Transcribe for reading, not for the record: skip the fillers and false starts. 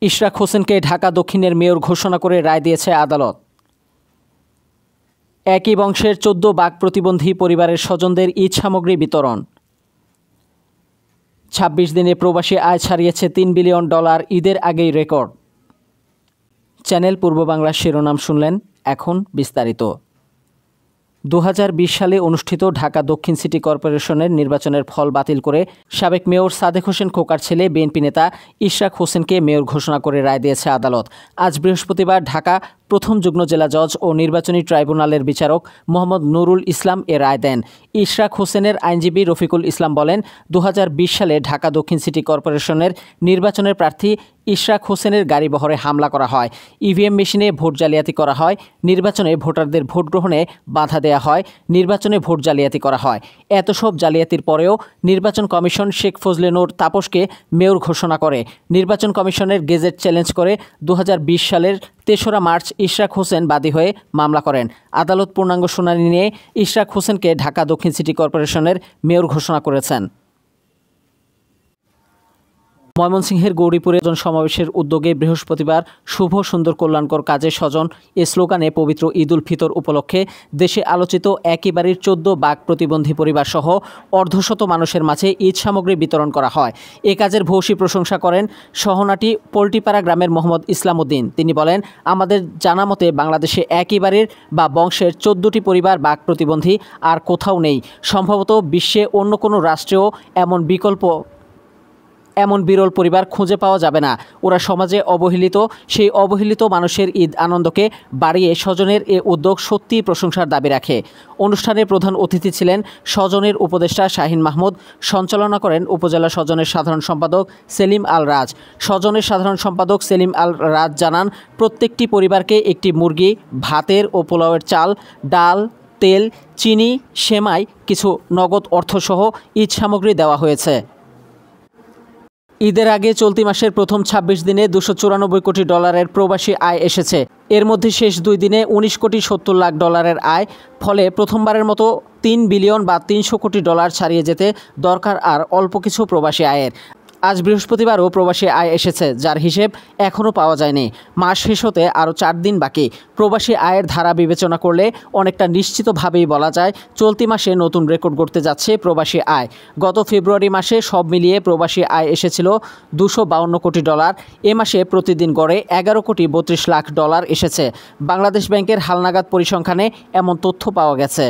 ইশরাক হোসেনকে ঢাকা দক্ষিণের মেয়র ঘোষণা করে রায় দিয়েছে আদালত। একই বংশের ১৪ বাঘ প্রতিবন্ধী পরিবারের স্বজনদের ঈদ সামগ্রী বিতরণ। ২৬ দিনে প্রবাসী আয় ছাড়িয়েছে $৩ বিলিয়ন, ঈদের আগেই রেকর্ড। চ্যানেল পূর্ব বাংলার শিরোনাম শুনলেন, এখন বিস্তারিত। ২০২০ সালে অনুষ্ঠিত ঢাকা দক্ষিণ সিটি কর্পোরেশনের নির্বাচনের ফল বাতিল করে সাবেক মেয়র সাদেক হোসেন খোকার ছেলে বিএনপি নেতা ইশরাক হোসেনকে মেয়র ঘোষণা করে রায় দিয়েছে আদালত। আজ বৃহস্পতিবার ঢাকা প্রথম যুগ্ম জেলা জজ ও নির্বাচনী ট্রাইব্যুনালের বিচারক মোহাম্মদ নুরুল ইসলাম এ রায় দেন। ইশরাক হোসেনের আইনজীবী রফিকুল ইসলাম বলেন, ২০২০ সালে ঢাকা দক্ষিণ সিটি কর্পোরেশনের নির্বাচনের প্রার্থী ইশরাক হোসেনের গাড়িবহরে হামলা করা হয়, ইভিএম মেশিনে ভোট জালিয়াতি করা হয়, নির্বাচনে ভোটারদের ভোট গ্রহণে বাধা দেওয়া হয়, নির্বাচনে ভোট জালিয়াতি করা হয়। এত সব জালিয়াতির পরেও নির্বাচন কমিশন শেখ ফজলে নূর তাপসকে মেয়র ঘোষণা করে। নির্বাচন কমিশনের গেজেট চ্যালেঞ্জ করে ২০২০ সালের ৩রা মার্চ ইশরাক হোসেন বাদী হয়ে মামলা করেন। আদালত পূর্ণাঙ্গ শুনানি নিয়ে ইশরাক হোসেনকে ঢাকা দক্ষিণ সিটি কর্পোরেশনের মেয়র ঘোষণা করেছেন। ময়মনসিংহের গৌরীপুরে সমাবেশের উদ্যোগে বৃহস্পতিবার শুভ সুন্দর কল্যাণকর কাজে স্বজন এ স্লোগানে পবিত্র ঈদ উল ফিতর উপলক্ষে দেশে আলোচিত একই বাড়ির ১৪ বাঘ প্রতিবন্ধী পরিবার সহ অর্ধশত মানুষের মাঝে ঈদ সামগ্রী বিতরণ করা হয়। এ কাজের ভূয়সী প্রশংসা করেন সহনাটি পোল্টিপাড়া গ্রামের মোহাম্মদ ইসলাম উদ্দিন। তিনি বলেন, আমাদের জানা মতে বাংলাদেশে একই বাড়ির বা বংশের ১৪টি পরিবার বাঘ প্রতিবন্ধী আর কোথাও নেই। সম্ভবত বিশ্বে অন্য কোনো রাষ্ট্রেও এমন বিরল পরিবার খুঁজে পাওয়া যাবে না। ওরা সমাজে অবহেলিত, সেই অবহেলিত মানুষের ঈদ আনন্দকে বাড়িয়ে স্বজনের এ উদ্যোগ সত্যিই প্রশংসার দাবি রাখে। অনুষ্ঠানে প্রধান অতিথি ছিলেন স্বজনের উপদেষ্টা শাহিন মাহমুদ। সঞ্চালনা করেন উপজেলা স্বজনের সাধারণ সম্পাদক সেলিম আল রাজ। স্বজনের সাধারণ সম্পাদক সেলিম আল রাজ জানান, প্রত্যেকটি পরিবারকে একটি মুরগি, ভাতের ও পোলাওয়ের চাল, ডাল, তেল, চিনি, সেমাই, কিছু নগদ অর্থসহ ঈদ সামগ্রী দেওয়া হয়েছে। ঈদের আগে চলতি মাসের প্রথম ২৬ দিনে $২৯৪ কোটি প্রবাসী আয় এসেছে। এর মধ্যে শেষ 2 দিনে $19,70,00,000 আয়। ফলে প্রথমবারের মতো $3 বিলিয়ন বা $300 কোটি ছাড়িয়ে যেতে দরকার আর অল্প কিছু প্রবাসী আয়ের। আজ বৃহস্পতিবারও প্রবাসী আয় এসেছে, যার হিসেব এখনও পাওয়া যায়নি। মাস শেষ হতে আরও 4 দিন বাকি। প্রবাসী আয়ের ধারা বিবেচনা করলে অনেকটা নিশ্চিতভাবেই বলা যায় চলতি মাসে নতুন রেকর্ড গড়তে যাচ্ছে প্রবাসী আয়। গত ফেব্রুয়ারি মাসে সব মিলিয়ে প্রবাসী আয় এসেছিল $252 কোটি। এ মাসে প্রতিদিন গড়ে $11,32,00,000 এসেছে। বাংলাদেশ ব্যাংকের হালনাগাদ পরিসংখ্যানে এমন তথ্য পাওয়া গেছে।